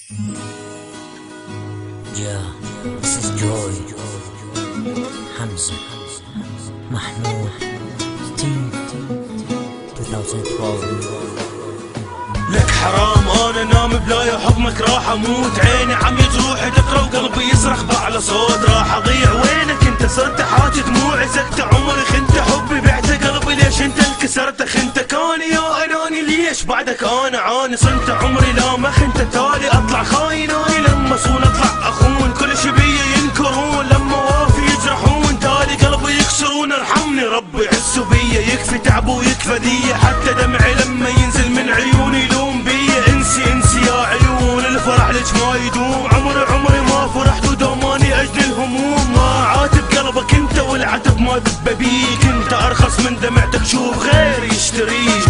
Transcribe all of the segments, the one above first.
Yeah, this is Joy, Hamza, Mahmoud, Team 2012. لك حرام انا نام بلاي حكمك راح اموت، عيني عم يجروح تقرا وقلبي يصرخ باعلى صوت، راح اضيع وينك انت صرت حاجة دموعي سكت عمري خنت حبي بعت قلبي ليش انت انكسرت خنت كاني يا اناني ليش بعدك انا عاني صنت عمري لا ما خنت تالي اطلع خايناني لما صون اطلع اخون كل شي بيا ينكرون لما وافي يجرحون تالي قلبي يكسرون ارحمني ربي يحسوا بيا يكفي تعب ويكفى ذي حتى دمعي لما ينزل من عيوني يلوم بيا انسي يا عيون الفرح ليش ما يدوم عمري ما فرحت ودوماني اجل الهموم ما عاتب قلبك انت والعتب ما دب بيك انت ارخص من دمعتك شوف غيري يشتريك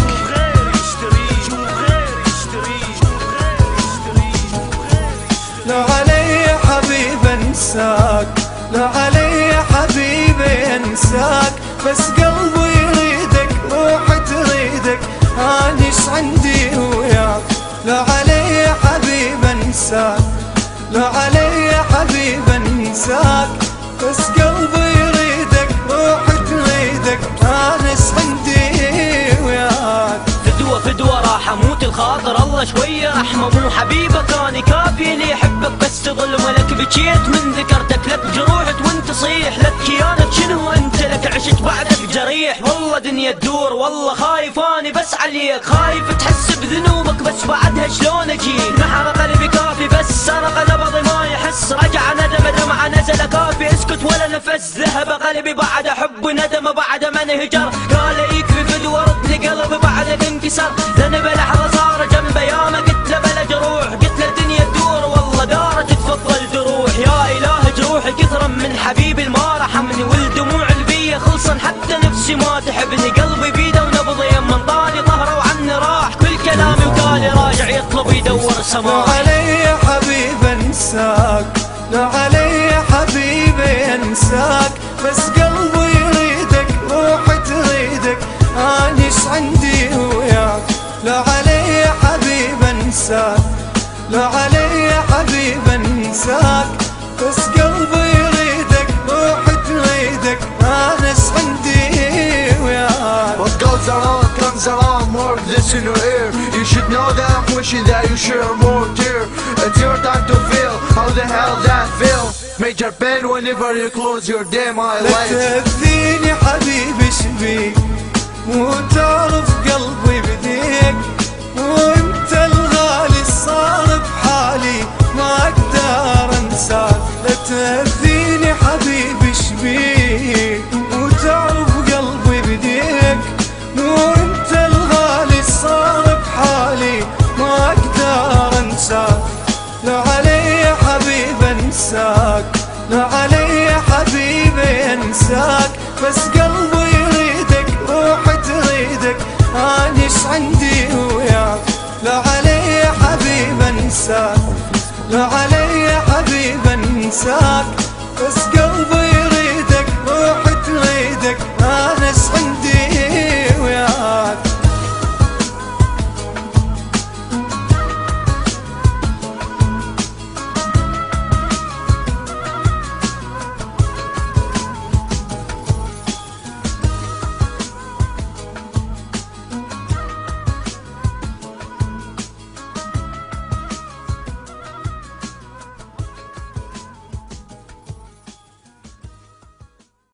لا علي حبيب انساك لا علي حبيبي انساك بس قلبي يريدك روحي تريدك انيش عندي وياك لا علي حبيب انساك لا علي حبيب انساك بس قلبي يريدك روحي تريدك انيش عندي وياك فدوة راح اموت الخاطر الله شوية رحمة مو حبيبك اني كافي اللي يحبك بس تظل ملك بكيت من ذكرتك لك جروحك وانت صيح لك كيانك شنو انت لك عشت بعدك جريح والله دنيا تدور والله خايف اني بس عليك خايف تحس بذنوبك بس بعدها شلون اجيك نحر قلبي كافي بس سرق نبضي ما يحس رجع ندم دمعة نزل كافي اسكت ولا نفس ذهب قلبي بعد حب ندم بعد من هجر قال يكفي فدوة ردني قلبي بعدك انكسر ذنب لحظة صار جنبه يا ما قلت له بلا جروح قلت له الدنيا تدور والله دارت تفضل جروح يا اله جروحي كثرا من حبيبي ما رحمني والدموع البيه خلصن حتى نفسي ما تحبني قلبي بيده ونبضي يما انطاني ظهره وعني راح كل كلامي وقالي راجع يطلب يدور سماح لا علي حبيب انساك لا علي حبيبي انساك بس قلبي يريدك روحي تريدك انيش عندي وياك لا علي حبيب انساك لا علي حبيب انساك بس قلبي يريدك روحي تريدك انيش عندي وياك. What goes around comes around, more of this in your ear. You should know that I'm wishing that you share more tear. It's your time to feel how the hell that feel. Major pain whenever you close your damn eyelids. لا تأذيني حبيبي شبيك مو تعرف قلبي بديك وانت الغالي صار بحالي ما اقدر انساك لا تأذيني حبيبي شبيك مو تعرف قلبي بديك وانت الغالي صار بحالي ما اقدر انساك لا علي حبيب انساك لا علي حبيبي انساك بس قلبي يريدك روحي تريدك انيش عندي وياك لا علي حبيب انساك لا علي حبيب انساك